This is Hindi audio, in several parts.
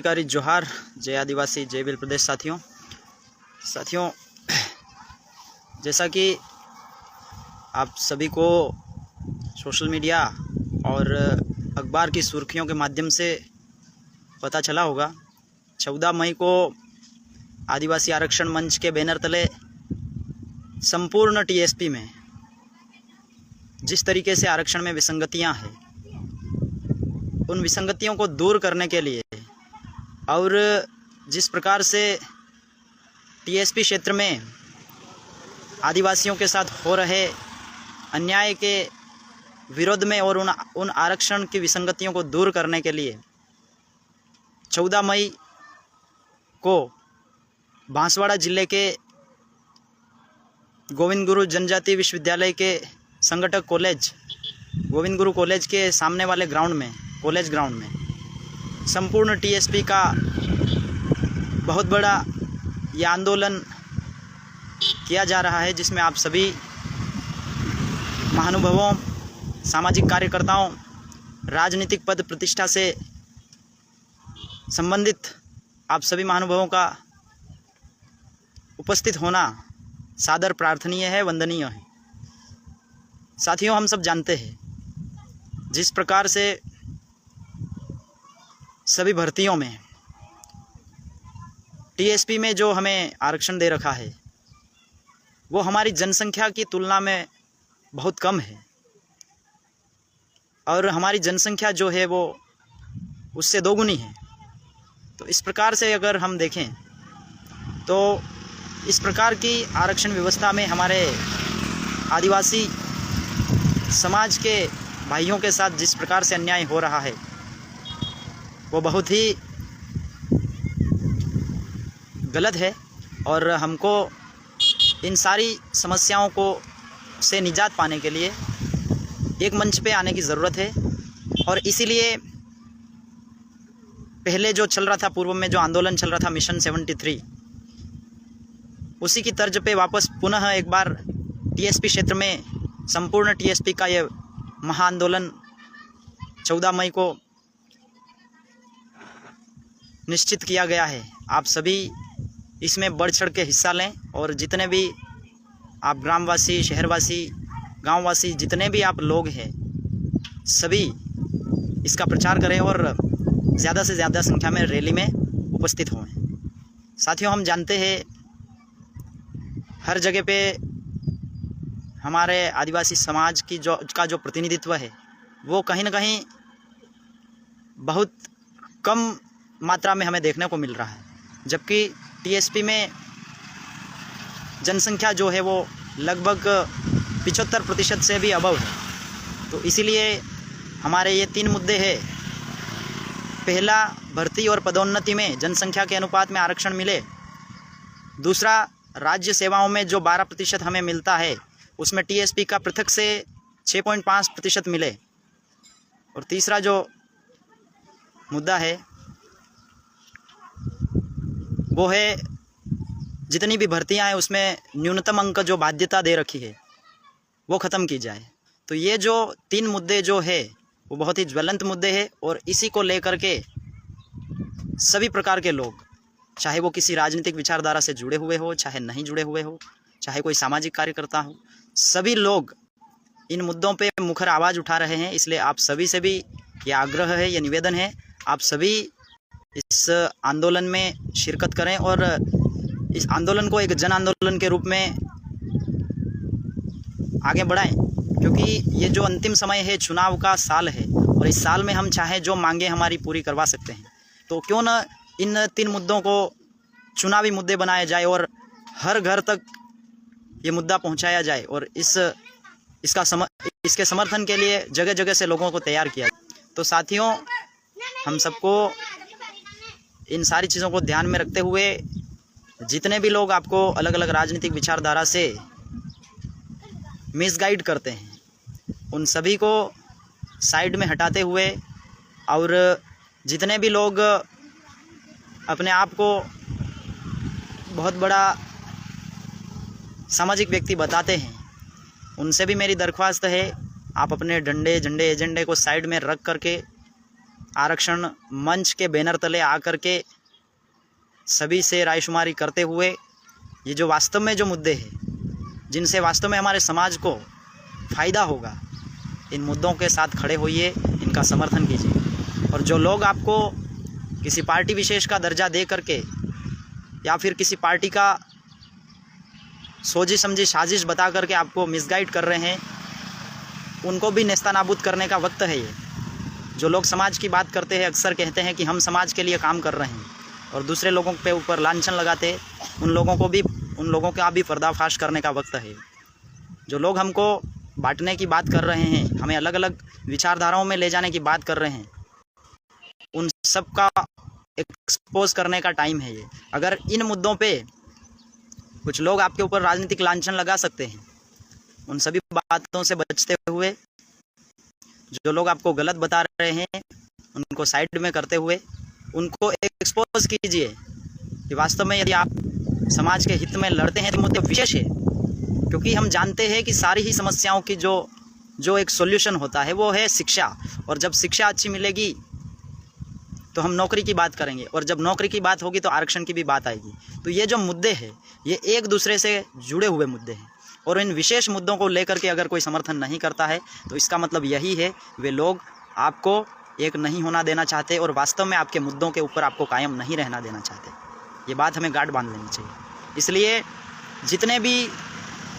क्रांतिकारी जोहार। जय आदिवासी, जय भील प्रदेश। साथियों, जैसा कि आप सभी को सोशल मीडिया और अखबार की सुर्खियों के माध्यम से पता चला होगा, 14 मई को आदिवासी आरक्षण मंच के बैनर तले संपूर्ण टीएसपी में जिस तरीके से आरक्षण में विसंगतियां हैं, उन विसंगतियों को दूर करने के लिए और जिस प्रकार से टीएसपी क्षेत्र में आदिवासियों के साथ हो रहे अन्याय के विरोध में और उन आरक्षण की विसंगतियों को दूर करने के लिए 14 मई को बांसवाड़ा जिले के गोविंद गुरु जनजाति विश्वविद्यालय के संगठक कॉलेज गोविंद गुरु कॉलेज के सामने वाले कॉलेज ग्राउंड में संपूर्ण टीएसपी का बहुत बड़ा यह आंदोलन किया जा रहा है, जिसमें आप सभी महानुभावों, सामाजिक कार्यकर्ताओं, राजनीतिक पद प्रतिष्ठा से संबंधित आप सभी महानुभावों का उपस्थित होना सादर प्रार्थनीय है, वंदनीय है। साथियों, हम सब जानते हैं जिस प्रकार से सभी भर्तियों में टीएसपी में जो हमें आरक्षण दे रखा है, वो हमारी जनसंख्या की तुलना में बहुत कम है और हमारी जनसंख्या जो है वो उससे दोगुनी है। तो इस प्रकार से अगर हम देखें तो इस प्रकार की आरक्षण व्यवस्था में हमारे आदिवासी समाज के भाइयों के साथ जिस प्रकार से अन्याय हो रहा है, वो बहुत ही गलत है और हमको इन सारी समस्याओं को से निजात पाने के लिए एक मंच पे आने की ज़रूरत है। और इसीलिए पहले जो चल रहा था, पूर्व में जो आंदोलन चल रहा था मिशन 73, उसी की तर्ज पे वापस पुनः एक बार टीएसपी क्षेत्र में संपूर्ण टीएसपी का ये महाआंदोलन 14 मई को निश्चित किया गया है। आप सभी इसमें बढ़ चढ़ के हिस्सा लें और जितने भी आप ग्रामवासी, शहरवासी, गांववासी, जितने भी आप लोग हैं, सभी इसका प्रचार करें और ज़्यादा से ज़्यादा संख्या में रैली में उपस्थित हों। साथियों, हम जानते हैं हर जगह पे हमारे आदिवासी समाज की जो प्रतिनिधित्व है, वो कहीं ना कहीं बहुत कम मात्रा में हमें देखने को मिल रहा है, जबकि टीएसपी में जनसंख्या जो है वो लगभग 75% से भी अबव है। तो इसीलिए हमारे ये 3 मुद्दे हैं। पहला, भर्ती और पदोन्नति में जनसंख्या के अनुपात में आरक्षण मिले। दूसरा, राज्य सेवाओं में जो 12% हमें मिलता है, उसमें टीएसपी का पृथक से 6.5% मिले। और तीसरा जो मुद्दा है वो है जितनी भी भर्तियां हैं उसमें न्यूनतम अंक जो बाध्यता दे रखी है वो ख़त्म की जाए। तो ये जो 3 मुद्दे जो है वो बहुत ही ज्वलंत मुद्दे हैं और इसी को लेकर के सभी प्रकार के लोग, चाहे वो किसी राजनीतिक विचारधारा से जुड़े हुए हो, चाहे नहीं जुड़े हुए हो, चाहे कोई सामाजिक कार्यकर्ता हो, सभी लोग इन मुद्दों पे मुखर आवाज़ उठा रहे हैं। इसलिए आप सभी से भी ये आग्रह है, ये निवेदन है, आप सभी इस आंदोलन में शिरकत करें और इस आंदोलन को एक जन आंदोलन के रूप में आगे बढ़ाएं, क्योंकि ये जो अंतिम समय है, चुनाव का साल है और इस साल में हम चाहे जो मांगे हमारी पूरी करवा सकते हैं। तो क्यों न इन 3 मुद्दों को चुनावी मुद्दे बनाया जाए और हर घर तक ये मुद्दा पहुंचाया जाए और इसके समर्थन के लिए जगह जगह से लोगों को तैयार किया जाए। तो साथियों, हम सबको इन सारी चीज़ों को ध्यान में रखते हुए जितने भी लोग आपको अलग अलग राजनीतिक विचारधारा से मिसगाइड करते हैं, उन सभी को साइड में हटाते हुए और जितने भी लोग अपने आप को बहुत बड़ा सामाजिक व्यक्ति बताते हैं, उनसे भी मेरी दरख्वास्त है, आप अपने डंडे, झंडे, एजेंडे को साइड में रख करके आरक्षण मंच के बैनर तले आकर के सभी से रायशुमारी करते हुए ये जो वास्तव में जो मुद्दे हैं, जिनसे वास्तव में हमारे समाज को फ़ायदा होगा, इन मुद्दों के साथ खड़े होइए, इनका समर्थन कीजिए। और जो लोग आपको किसी पार्टी विशेष का दर्जा दे करके या फिर किसी पार्टी का सोची समझी साजिश बता करके आपको मिसगाइड कर रहे हैं, उनको भी नेस्तनाबूद करने का वक्त है। ये जो लोग समाज की बात करते हैं, अक्सर कहते हैं कि हम समाज के लिए काम कर रहे हैं, और दूसरे लोगों पे ऊपर लांछन लगाते हैं, उन लोगों का भी पर्दाफाश करने का वक्त है। जो लोग हमको बांटने की बात कर रहे हैं, हमें अलग अलग विचारधाराओं में ले जाने की बात कर रहे हैं, उन सब का एक्सपोज करने का टाइम है ये। अगर इन मुद्दों पे कुछ लोग आपके ऊपर राजनीतिक लांछन लगा सकते हैं, उन सभी बातों से बचते हुए जो लोग आपको गलत बता रहे हैं उनको साइड में करते हुए उनको एक्सपोज कीजिए कि वास्तव में यदि आप समाज के हित में लड़ते हैं तो मुद्दे विशेष है, क्योंकि हम जानते हैं कि सारी ही समस्याओं की जो एक सॉल्यूशन होता है वो है शिक्षा। और जब शिक्षा अच्छी मिलेगी तो हम नौकरी की बात करेंगे, और जब नौकरी की बात होगी तो आरक्षण की भी बात आएगी। तो ये जो मुद्दे हैं ये एक दूसरे से जुड़े हुए मुद्दे हैं, और इन विशेष मुद्दों को लेकर के अगर कोई समर्थन नहीं करता है तो इसका मतलब यही है वे लोग आपको एक नहीं होना देना चाहते और वास्तव में आपके मुद्दों के ऊपर आपको कायम नहीं रहना देना चाहते। ये बात हमें गांठ बांध लेनी चाहिए। इसलिए जितने भी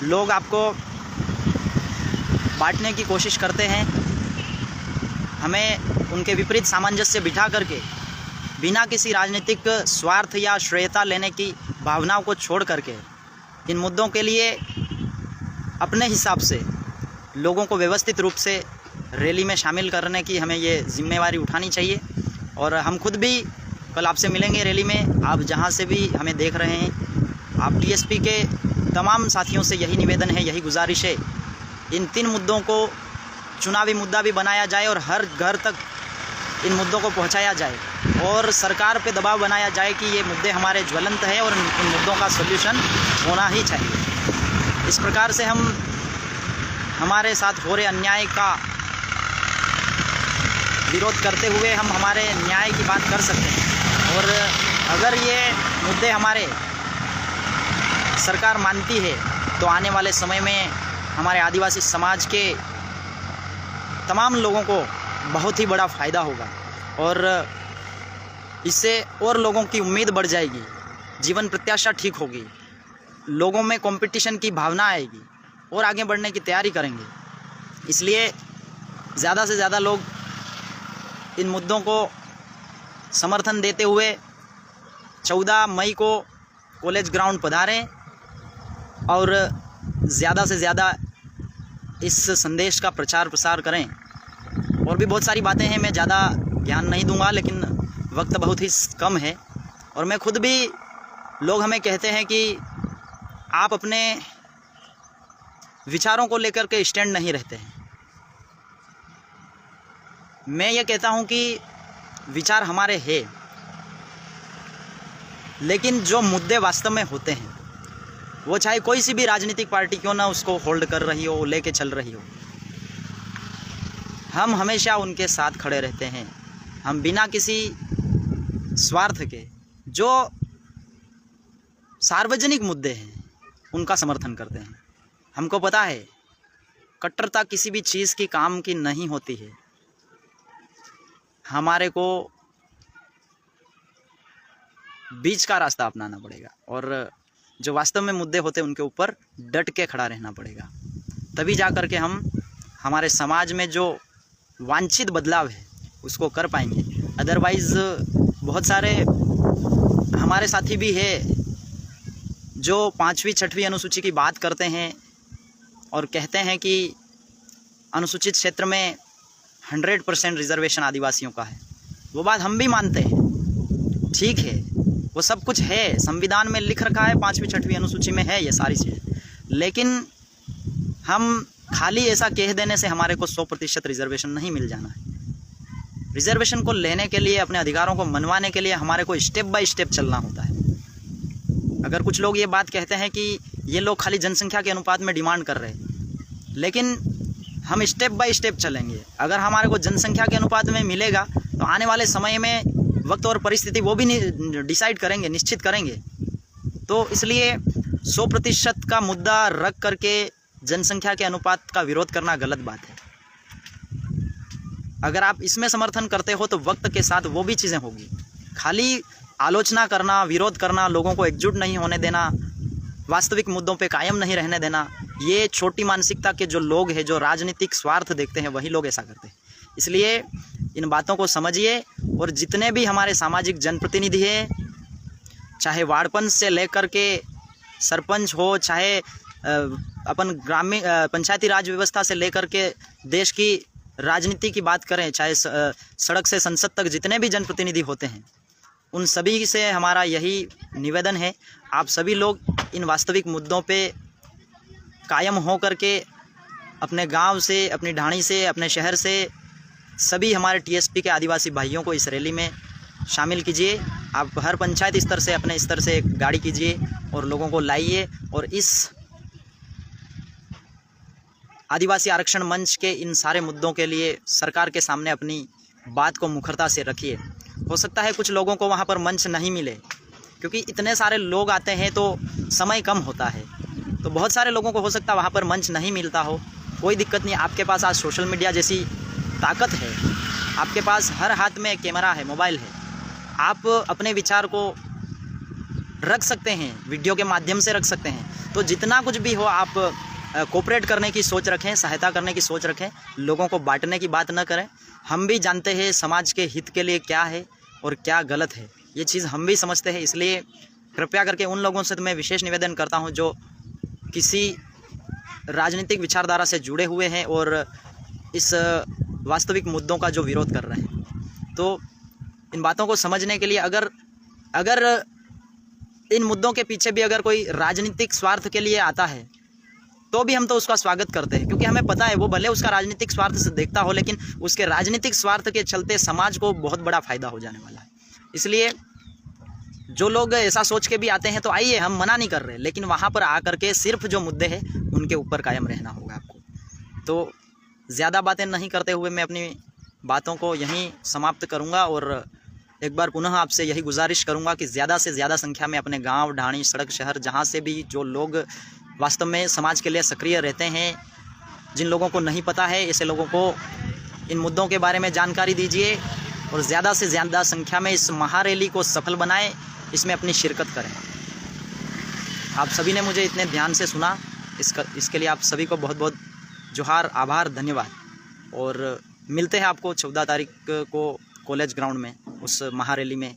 लोग आपको बांटने की कोशिश करते हैं, हमें उनके विपरीत सामंजस्य बिठा करके बिना किसी राजनीतिक स्वार्थ या श्रेयता लेने की भावनाओं को छोड़ करके इन मुद्दों के लिए अपने हिसाब से लोगों को व्यवस्थित रूप से रैली में शामिल करने की हमें ये जिम्मेवारी उठानी चाहिए। और हम खुद भी कल आपसे मिलेंगे रैली में। आप जहाँ से भी हमें देख रहे हैं, आप टीएसपी के तमाम साथियों से यही निवेदन है, यही गुजारिश है, इन 3 मुद्दों को चुनावी मुद्दा भी बनाया जाए और हर घर तक इन मुद्दों को पहुंचाया जाए, और सरकार पे दबाव बनाया जाए कि ये मुद्दे हमारे ज्वलंत हैं और इन मुद्दों का सॉल्यूशन होना ही चाहिए। इस प्रकार से हम हमारे साथ हो रहे अन्याय का विरोध करते हुए हम हमारे न्याय की बात कर सकते हैं। और अगर ये मुद्दे हमारे सरकार मानती है तो आने वाले समय में हमारे आदिवासी समाज के तमाम लोगों को बहुत ही बड़ा फ़ायदा होगा, और इससे और लोगों की उम्मीद बढ़ जाएगी, जीवन प्रत्याशा ठीक होगी, लोगों में कंपटीशन की भावना आएगी और आगे बढ़ने की तैयारी करेंगे। इसलिए ज़्यादा से ज़्यादा लोग इन मुद्दों को समर्थन देते हुए 14 मई को कॉलेज ग्राउंड पधारें और ज़्यादा से ज़्यादा इस संदेश का प्रचार प्रसार करें। और भी बहुत सारी बातें हैं, मैं ज़्यादा ध्यान नहीं दूंगा, लेकिन वक्त बहुत ही कम है। और मैं खुद भी, लोग हमें कहते हैं कि आप अपने विचारों को लेकर के स्टैंड नहीं रहते हैं। मैं ये कहता हूँ कि विचार हमारे हैं, लेकिन जो मुद्दे वास्तव में होते हैं वो चाहे कोई सी भी राजनीतिक पार्टी क्यों ना उसको होल्ड कर रही हो, लेके चल रही हो, हम हमेशा उनके साथ खड़े रहते हैं। हम बिना किसी स्वार्थ के जो सार्वजनिक मुद्दे हैं उनका समर्थन करते हैं। हमको पता है कट्टरता किसी भी चीज़ की काम की नहीं होती है। हमारे को बीच का रास्ता अपनाना पड़ेगा, और जो वास्तव में मुद्दे होते हैं उनके ऊपर डट के खड़ा रहना पड़ेगा। तभी जा कर के हम हमारे समाज में जो वांछित बदलाव है उसको कर पाएंगे। अदरवाइज़ बहुत सारे हमारे साथी भी है जो 5वीं 6वीं अनुसूची की बात करते हैं और कहते हैं कि अनुसूचित क्षेत्र में 100% रिजर्वेशन आदिवासियों का है। वो बात हम भी मानते हैं, ठीक है, वो सब कुछ है, संविधान में लिख रखा है, 5वीं 6वीं अनुसूची में है ये सारी चीज़ें। लेकिन हम खाली ऐसा कह देने से हमारे को 100% रिजर्वेशन नहीं मिल जाना है। रिजर्वेशन को लेने के लिए, अपने अधिकारों को मनवाने के लिए हमारे को स्टेप बाय स्टेप चलना होता है। अगर कुछ लोग ये बात कहते हैं कि ये लोग खाली जनसंख्या के अनुपात में डिमांड कर रहे हैं, लेकिन हम स्टेप बाय स्टेप चलेंगे। अगर हमारे को जनसंख्या के अनुपात में मिलेगा तो तो आने वाले समय में वक्त और परिस्थिति वो भी डिसाइड करेंगे, निश्चित करेंगे। तो इसलिए 100% का मुद्दा रख करके जनसंख्या के अनुपात का विरोध करना गलत बात है। अगर आप इसमें समर्थन करते हो तो वक्त के साथ वो भी चीज़ें होगी। खाली आलोचना करना, विरोध करना, लोगों को एकजुट नहीं होने देना, वास्तविक मुद्दों पे कायम नहीं रहने देना, ये छोटी मानसिकता के जो लोग हैं, जो राजनीतिक स्वार्थ देखते हैं, वही लोग ऐसा करते हैं। इसलिए इन बातों को समझिए और जितने भी हमारे सामाजिक जनप्रतिनिधि हैं, चाहे वार्ड पंच से लेकर के सरपंच हो, चाहे अपन ग्रामीण पंचायती राज व्यवस्था से लेकर के देश की राजनीति की बात करें, चाहे सड़क से संसद तक जितने भी जनप्रतिनिधि होते हैं, उन सभी से हमारा यही निवेदन है, आप सभी लोग इन वास्तविक मुद्दों पे कायम हो करके अपने गांव से, अपनी ढाणी से, अपने शहर से सभी हमारे टीएसपी के आदिवासी भाइयों को इस रैली में शामिल कीजिए। आप हर पंचायत स्तर से, अपने स्तर से एक गाड़ी कीजिए और लोगों को लाइए और इस आदिवासी आरक्षण मंच के इन सारे मुद्दों के लिए सरकार के सामने अपनी बात को मुखरता से रखिए। हो सकता है कुछ लोगों को वहाँ पर मंच नहीं मिले, क्योंकि इतने सारे लोग आते हैं तो समय कम होता है, तो बहुत सारे लोगों को हो सकता है वहाँ पर मंच नहीं मिलता हो। कोई दिक्कत नहीं, आपके पास आज सोशल मीडिया जैसी ताकत है, आपके पास हर हाथ में कैमरा है, मोबाइल है, आप अपने विचार को रख सकते हैं, वीडियो के माध्यम से रख सकते हैं। तो जितना कुछ भी हो आप कोऑपरेट करने की सोच रखें, सहायता करने की सोच रखें, लोगों को बांटने की बात न करें। हम भी जानते हैं समाज के हित के लिए क्या है और क्या गलत है, ये चीज़ हम भी समझते हैं। इसलिए कृपया करके उन लोगों से तो मैं विशेष निवेदन करता हूं जो किसी राजनीतिक विचारधारा से जुड़े हुए हैं और इस वास्तविक मुद्दों का जो विरोध कर रहे हैं, तो इन बातों को समझने के लिए अगर इन मुद्दों के पीछे भी अगर कोई राजनीतिक स्वार्थ के लिए आता है तो भी हम तो उसका स्वागत करते हैं, क्योंकि हमें पता है वो भले उसका राजनीतिक स्वार्थ से देखता हो, लेकिन उसके राजनीतिक स्वार्थ के चलते समाज को बहुत बड़ा फायदा हो जाने वाला है। इसलिए जो लोग ऐसा सोच के भी आते हैं तो आइए, हम मना नहीं कर रहे, लेकिन वहाँ पर आकर के सिर्फ जो मुद्दे हैं उनके ऊपर कायम रहना होगा आपको। तो ज़्यादा बातें नहीं करते हुए मैं अपनी बातों को यहीं समाप्त करूँगा और एक बार पुनः आपसे यही गुजारिश करूँगा कि ज़्यादा से ज़्यादा संख्या में अपने गाँव, ढाणी, सड़क, शहर, जहाँ से भी जो लोग वास्तव में समाज के लिए सक्रिय रहते हैं, जिन लोगों को नहीं पता है, ऐसे लोगों को इन मुद्दों के बारे में जानकारी दीजिए और ज़्यादा से ज़्यादा संख्या में इस महारैली को सफल बनाएं, इसमें अपनी शिरकत करें। आप सभी ने मुझे इतने ध्यान से सुना, इसके लिए आप सभी को बहुत बहुत जोहार, आभार, धन्यवाद। और मिलते हैं आपको 14 तारीख को कॉलेज ग्राउंड में उस महारैली में,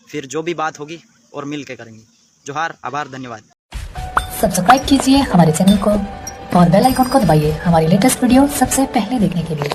फिर जो भी बात होगी और मिल के करेंगे। जोहार, आभार, धन्यवाद। सब्सक्राइब कीजिए हमारे चैनल को और बेल आइकन को दबाइए हमारी लेटेस्ट वीडियो सबसे पहले देखने के लिए।